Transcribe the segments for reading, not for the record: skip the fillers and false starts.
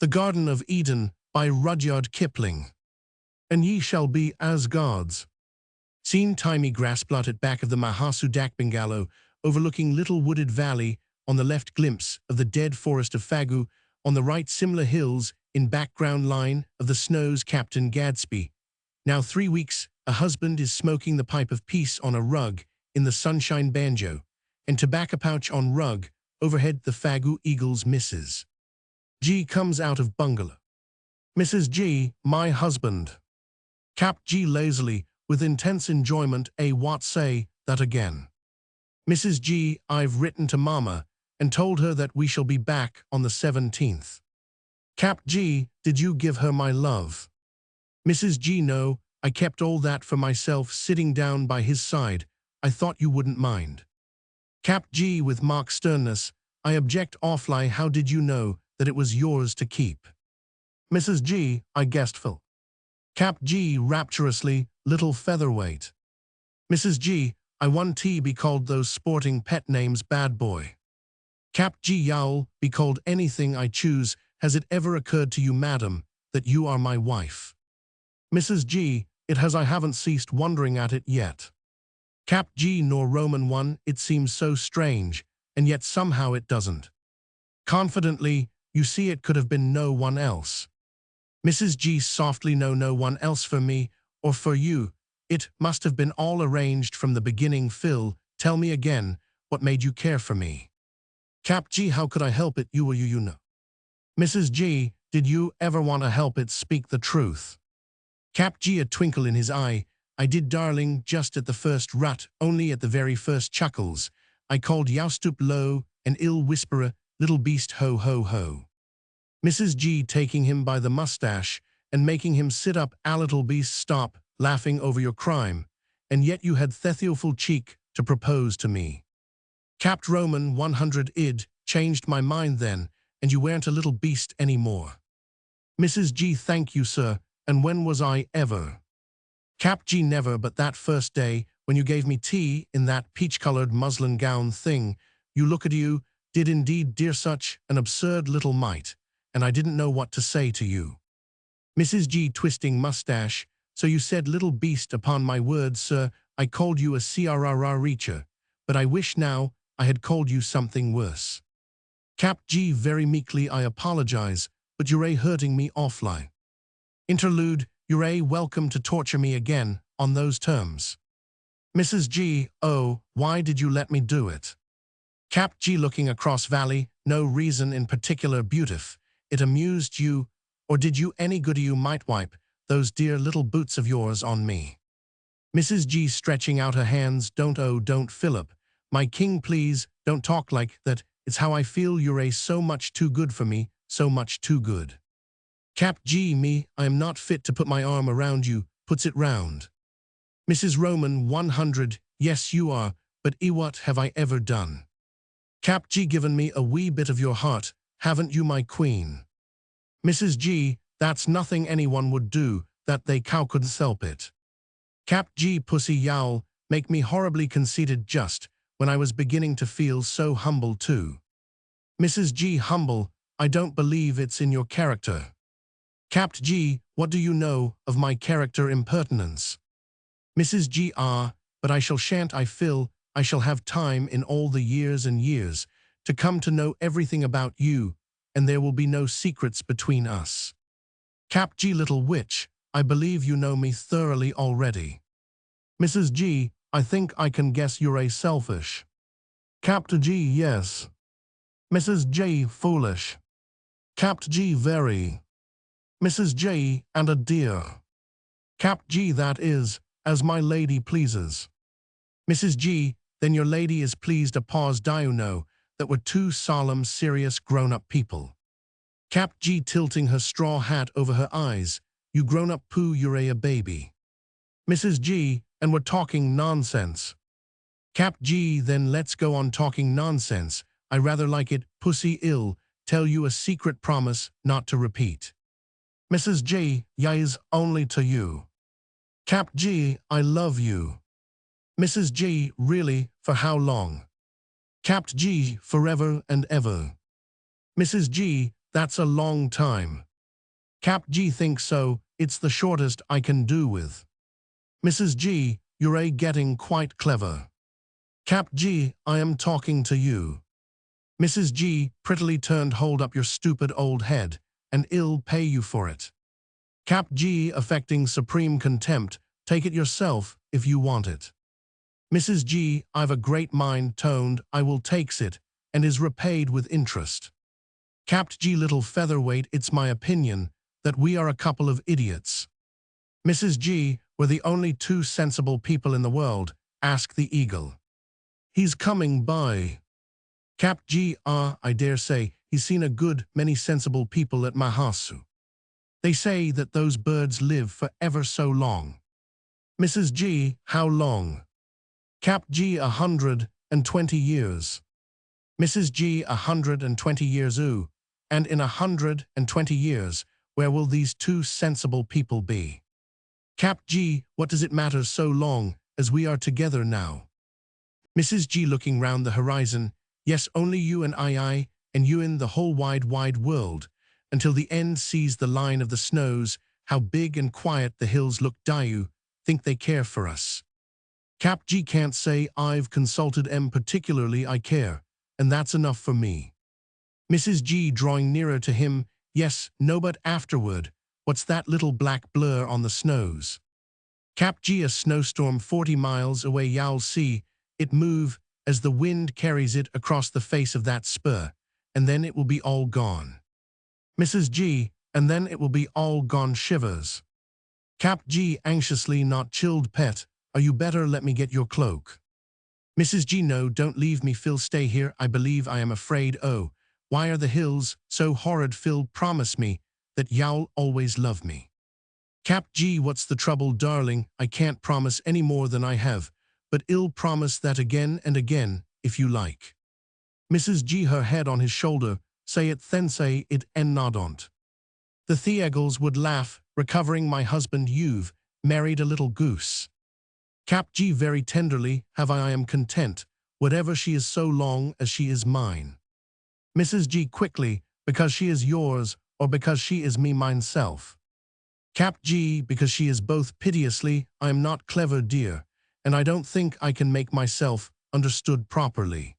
The Garden of Eden by Rudyard Kipling. And ye shall be as gods. Seen thymy grass plot at back of the Mahasudak bungalow, overlooking little wooded valley, on the left glimpse of the dead forest of Fagu, on the right Simla hills, in background line of the snows Captain Gadsby. Now 3 weeks, a husband is smoking the pipe of peace on a rug, in the sunshine banjo, and tobacco pouch on rug, overhead the Fagu eagles misses. G comes out of bungalow. Mrs. G, my husband. Cap G lazily, with intense enjoyment, what say that again. Mrs. G, I've written to Mama, and told her that we shall be back on the 17th. Cap G, did you give her my love? Mrs. G, no, I kept all that for myself, sitting down by his side. I thought you wouldn't mind. Cap G, with mock sternness, I object awfully. How did you know that it was yours to keep? Mrs. G, I guessed Phil. Cap G, rapturously, little featherweight. Mrs. G, I want to be called those sporting pet names, bad boy. Cap G, yowl, be called anything I choose. Has it ever occurred to you, madam, that you are my wife? Mrs. G, it has. I haven't ceased wondering at it yet. Cap G, nor Roman one, it seems so strange, and yet somehow it doesn't. Confidently, you see, it could have been no one else. Mrs. G, softly, no one else for me, or for you. It must have been all arranged from the beginning. Phil, tell me again, what made you care for me? Cap G, how could I help it? You know. Mrs. G, did you ever want to help it? Speak the truth. Cap G, a twinkle in his eye. I did, darling, just at the first rut, only at the very first chuckles. I called Youstup low, an ill whisperer, little beast, ho ho ho. Mrs. G, taking him by the mustache and making him sit up, a little beast, stop laughing over your crime, and yet you had thethiophul cheek to propose to me. Capt Roman 100 id, changed my mind then, and you weren't a little beast any more. Mrs. G, thank you, sir, and when was I ever? Cap G, never, but that first day, when you gave me tea in that peach-colored muslin gown thing, you look at you, did indeed, dear, such an absurd little mite, and I didn't know what to say to you. Mrs. G, twisting mustache, so you said, little beast, upon my word, sir, I called you a crrr-reacher, but I wish now I had called you something worse. Cap G, very meekly, I apologize, but you're hurting me awfully. Interlude, you're welcome to torture me again, on those terms. Mrs. G, oh, why did you let me do it? Cap G, looking across valley, no reason in particular, beautif. It amused you, or did you any good you might wipe those dear little boots of yours on me. Mrs. G, stretching out her hands, don't Philip, my king, please, don't talk like that, it's how I feel. You're so much too good for me, so much too good. Cap G, me, I am not fit to put my arm around you, puts it round. Mrs. Roman 100, yes you are, but what have I ever done? Cap G, given me a wee bit of your heart, haven't you, my queen? Mrs. G, that's nothing anyone would do, that they cow couldn't help it. Cap G, pussy yowl, make me horribly conceited just when I was beginning to feel so humble too. Mrs. G, humble, I don't believe it's in your character. Cap G, what do you know of my character impertinence? Mrs. G, but I shan't I Phil, I shall have time in all the years and years to come to know everything about you, and there will be no secrets between us. Cap G, little witch, I believe you know me thoroughly already. Mrs. G, I think I can guess you're selfish. Cap G, yes. Mrs. J, foolish. Cap G, very. Mrs. J, and a dear. Cap G, that is, as my lady pleases. Mrs. G, then your lady is pleased. A pause. Do you know that we're two solemn, serious, grown-up people? Cap G, tilting her straw hat over her eyes, you grown-up poo, you're a baby. Mrs. G, and we're talking nonsense. Cap G, then let's go on talking nonsense. I rather like it, pussy ill, tell you a secret, promise not to repeat. Mrs. G, yes, only to you. Cap G, I love you. Mrs. G, really, for how long? Cap G, forever and ever. Mrs. G, That's a long time. Cap G thinks so, it's the shortest I can do with. Mrs. G, you're getting quite clever. Cap G, I am talking to you. Mrs. G prettily turned, hold up your stupid old head, and I'll pay you for it. Cap G affecting supreme contempt, take it yourself if you want it. Mrs. G, I've a great mind toned, I will takes it, and is repaid with interest. Cap G little featherweight, it's my opinion that we are a couple of idiots. Mrs. G, we're the only two sensible people in the world, ask the eagle. He's coming by. Cap G, I dare say, he's seen a good many sensible people at Mahasu. They say that those birds live for ever so long. Mrs. G, how long? Cap G, 120 years. Mrs. G, 120 years, ooh, and in 120 years, where will these two sensible people be? Cap G, what does it matter so long as we are together now? Mrs. G looking round the horizon, yes, only you and I, and you in the whole wide world, until the end sees the line of the snows, how big and quiet the hills look. Do you think they care for us? Cap G can't say I've consulted em particularly, I care, and that's enough for me. Mrs. G drawing nearer to him, yes, no, but afterward, what's that little black blur on the snows? Cap G, a snowstorm 40 miles away, you'll see it move as the wind carries it across the face of that spur, and then it will be all gone. Mrs. G, and then it will be all gone, shivers. Cap G anxiously, not chilled, pet, are you better let me get your cloak? Mrs. G, no, don't leave me, Phil, stay here, I believe I am afraid, oh, why are the hills so horrid, Phil, promise me that you'll always love me. Cap G, what's the trouble, darling, I can't promise any more than I have, but I'll promise that again and again, if you like. Mrs. G, her head on his shoulder, say it, then say it, and nod on't. The Theagles would laugh, recovering my husband, you've married a little goose. Cap G, very tenderly, have I am content, whatever she is so long as she is mine. Mrs. G, quickly, because she is yours, or because she is me mineself. Cap G, because she is both, piteously, I am not clever, dear, and I don't think I can make myself understood properly.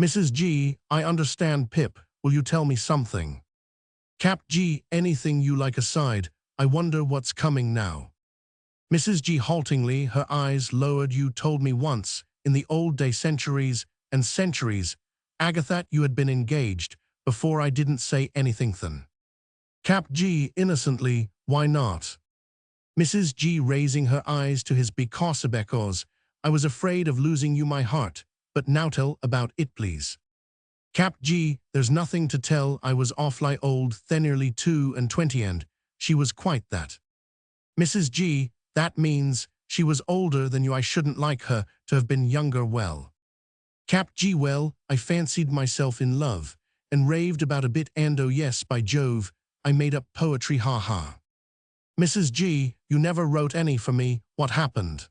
Mrs. G, I understand, Pip, will you tell me something? Cap G, anything you like, aside, I wonder what's coming now. Mrs. G, haltingly, her eyes lowered, you told me once, in the old day, centuries and centuries, Agatha, you had been engaged, before I didn't say anything then. Cap G, innocently, why not? Mrs. G, raising her eyes to his, because I was afraid of losing you, my heart, but now tell about it, please. Cap G, there's nothing to tell, I was awfully old, then nearly 22, and she was quite that. Mrs. G, that means she was older than you, I shouldn't like her to have been younger, well. Cap G, well, I fancied myself in love, and raved about a bit, and oh yes, by Jove, I made up poetry, ha ha. Mrs. G, you never wrote any for me, what happened?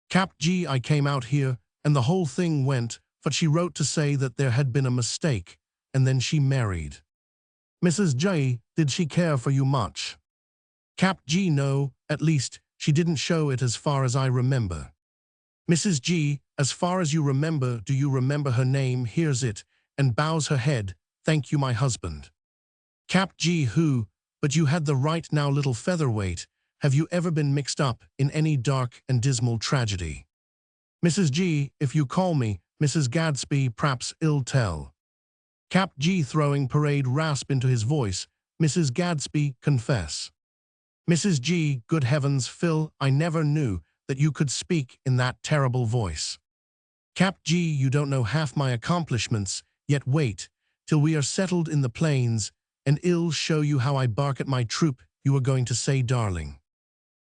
Cap G, I came out here, and the whole thing went, but she wrote to say that there had been a mistake, and then she married. Mrs. J, did she care for you much? Cap G, no, at least, she didn't show it as far as I remember. Mrs. G, as far as you remember, do you remember her name? Hears it, and bows her head, thank you, my husband. Cap G, who, but you had the right now, little featherweight, have you ever been mixed up in any dark and dismal tragedy? Mrs. G, if you call me Mrs. Gadsby, p'raps I'll tell. Cap G, throwing parade rasp into his voice, Mrs. Gadsby, confess. Mrs. G, good heavens, Phil, I never knew that you could speak in that terrible voice. Cap G, you don't know half my accomplishments, yet wait till we are settled in the plains, and I'll show you how I bark at my troop, you were going to say, darling.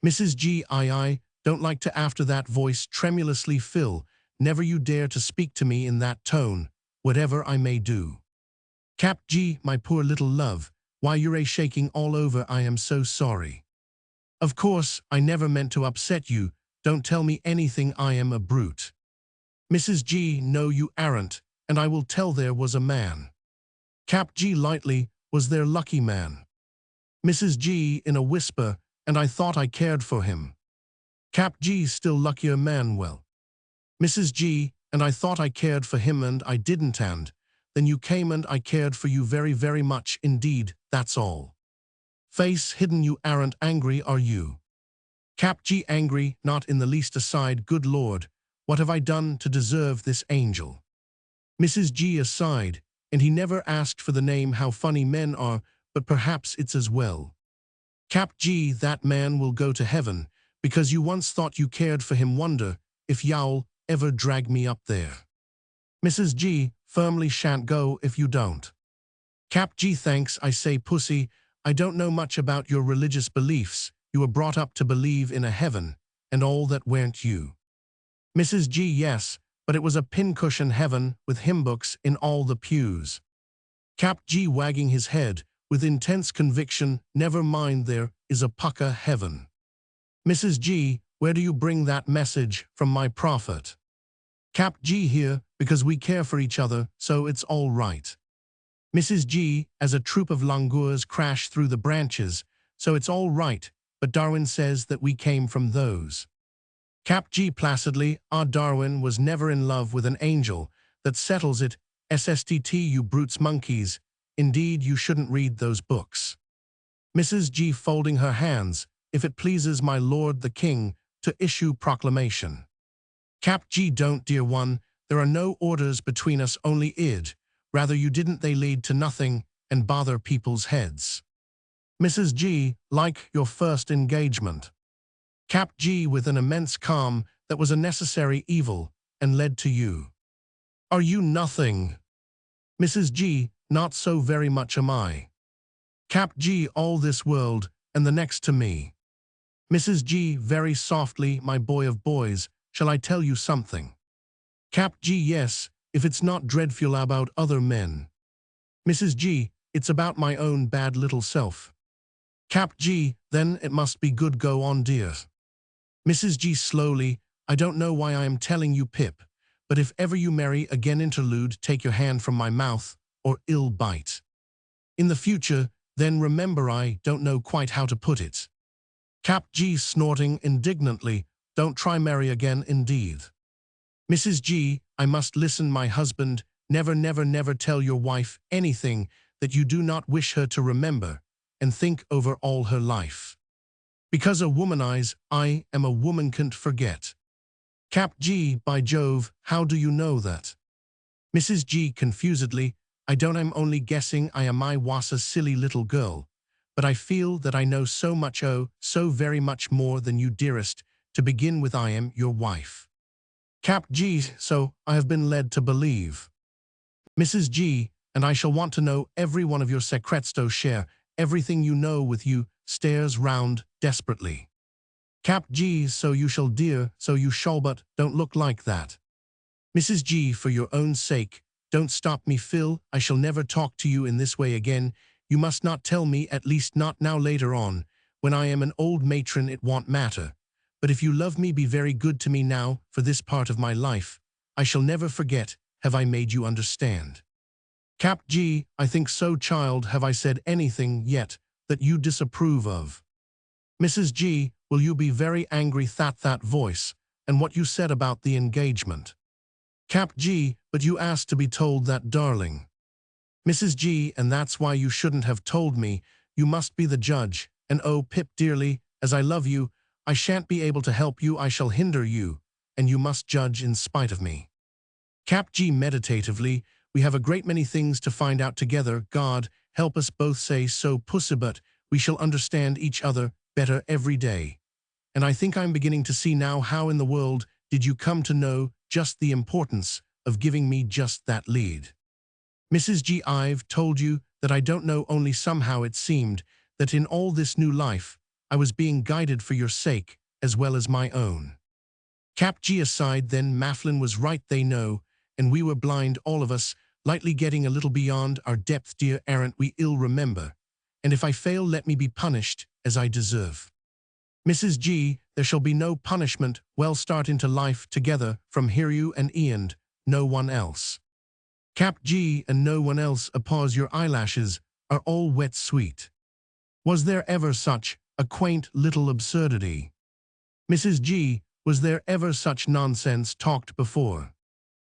Mrs. G, I don't like to, after that voice, tremulously, Phil, never you dare to speak to me in that tone, whatever I may do. Cap G, my poor little love, why you're shaking all over, I am so sorry. Of course, I never meant to upset you, don't tell me anything, I am a brute. Mrs. G, no you aren't, and I will tell there was a man. Cap G, lightly, was their lucky man. Mrs. G in a whisper, and I thought I cared for him. Cap G still luckier man well. Mrs. G, and I thought I cared for him and I didn't and then you came and I cared for you very very much indeed, that's all. Face hidden you aren't angry are you? Cap G angry, not in the least aside, good Lord, what have I done to deserve this angel? Mrs. G aside, and he never asked for the name how funny men are, but perhaps it's as well. Cap G that man will go to heaven, because you once thought you cared for him wonder, if y'all ever drag me up there. Mrs. G firmly shan't go if you don't. Cap G thanks I say pussy, I don't know much about your religious beliefs, you were brought up to believe in a heaven, and all that weren't you. Mrs. G yes, but it was a pincushion heaven with hymn books in all the pews. Cap G wagging his head, with intense conviction, never mind there is a pucker heaven. Mrs. G, where do you bring that message from my prophet? Cap G here, because we care for each other, so it's all right. Mrs. G, as a troop of langurs crash through the branches, so it's all right, but Darwin says that we came from those. Cap G placidly, Darwin was never in love with an angel, that settles it, SSTT you brutes monkeys, indeed you shouldn't read those books. Mrs. G folding her hands, if it pleases my lord the king, to issue proclamation. Cap G don't dear one, there are no orders between us only id, rather you didn't they lead to nothing and bother people's heads. Mrs. G, like your first engagement. Cap G with an immense calm that was a necessary evil and led to you. Are you nothing? Mrs. G, not so very much am I. Cap G all this world and the next to me. Mrs. G very softly, my boy of boys, shall I tell you something? Cap G yes, if it's not dreadful about other men. Mrs. G, it's about my own bad little self. Cap G, then it must be good go on dear. Mrs. G slowly, I don't know why I am telling you Pip, but if ever you marry again interlude take your hand from my mouth, or ill bite. In the future, then remember I don't know quite how to put it. Cap G snorting indignantly, don't try marry again indeed. Mrs. G, I must listen my husband, never never never tell your wife anything that you do not wish her to remember, and think over all her life. Because a womanize, I am a woman can't forget. Cap G, by Jove, how do you know that? Mrs. G confusedly, I don't I'm only guessing I am I was a silly little girl, but I feel that I know so much oh, so very much more than you dearest, to begin with I am your wife. Cap G, so I have been led to believe. Mrs. G, and I shall want to know every one of your secrets to share, everything you know with you, stares round desperately. Cap G, so you shall dear, so you shall but don't look like that. Mrs. G, for your own sake, don't stop me Phil, I shall never talk to you in this way again, you must not tell me at least not now later on, when I am an old matron it won't matter. But if you love me be very good to me now, for this part of my life, I shall never forget, have I made you understand? Cap G, I think so child have I said anything yet, that you disapprove of. Mrs. G, will you be very angry that voice, and what you said about the engagement? Cap G, but you asked to be told that darling. Mrs. G, and that's why you shouldn't have told me, you must be the judge, and oh Pip dearly, as I love you, I shan't be able to help you I shall hinder you, and you must judge in spite of me. Cap G meditatively, we have a great many things to find out together, God, help us both say so pussy but we shall understand each other better every day. And I think I'm beginning to see now how in the world did you come to know just the importance of giving me just that lead. Mrs. G, I've told you that I don't know only somehow it seemed that in all this new life, I was being guided for your sake, as well as my own. Cap G aside then Mafflin was right they know, and we were blind all of us, lightly getting a little beyond our depth dear errant we ill remember, and if I fail let me be punished, as I deserve. Mrs. G, there shall be no punishment, well start into life together, from here you and Ian, no one else. Cap G and no one else oppose your eyelashes, are all wet sweet. Was there ever such a quaint little absurdity? Mrs. G, was there ever such nonsense talked before?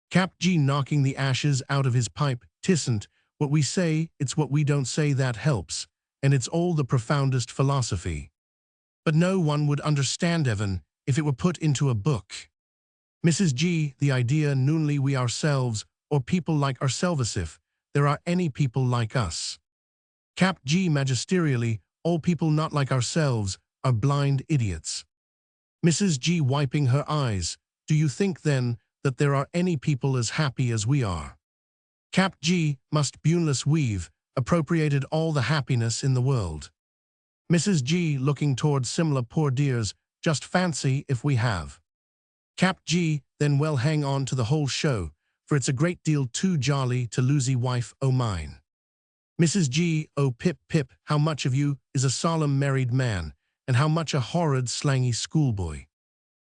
Cap G knocking the ashes out of his pipe. "'Tisn't what we say, it's what we don't say that helps, and it's all the profoundest philosophy. But no one would understand Evan if it were put into a book. Mrs. G, the idea noonly we ourselves, or people like ourselves if there are any people like us. Cap G magisterially, all people not like ourselves are blind idiots. Mrs. G wiping her eyes, do you think then that there are any people as happy as we are? Cap G must buneless we've appropriated all the happiness in the world. Mrs. G looking towards similar poor dears, just fancy if we have. Cap G, then well hang on to the whole show, for it's a great deal too jolly to losey wife o' mine. Mrs. G, oh pip pip, how much of you is a solemn married man, and how much a horrid slangy schoolboy.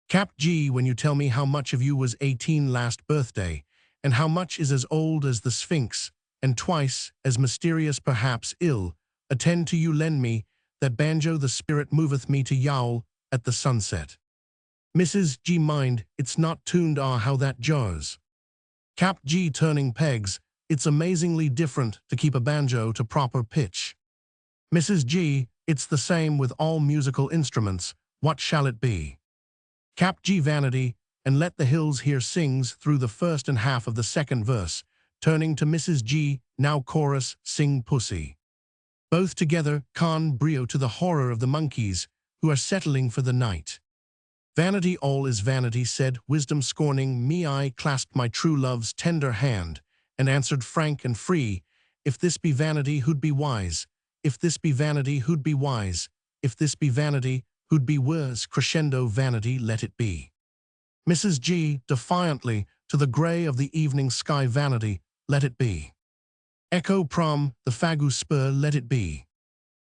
Cap G, when you tell me how much of you was 18 last birthday, and how much is as old as the Sphinx, and twice as mysterious perhaps ill, attend to you lend me, that banjo the spirit moveth me to yowl at the sunset. Mrs. G mind, it's not tuned how that jars. Cap G turning pegs, it's amazingly different to keep a banjo to proper pitch. Mrs. G, it's the same with all musical instruments, what shall it be? Cap G vanity, and let the hills hear sings through the first and half of the second verse, turning to Mrs. G, now chorus, sing pussy. Both together, con brio to the horror of the monkeys, who are settling for the night. Vanity all is vanity, said wisdom scorning me. I clasped my true love's tender hand, and answered frank and free, if this be vanity, who'd be wise? If this be vanity, who'd be wise? If this be vanity, who'd be wise? Crescendo vanity, let it be. Mrs. G, defiantly, to the grey of the evening sky vanity, let it be. Echo prom, the fagu spur, let it be.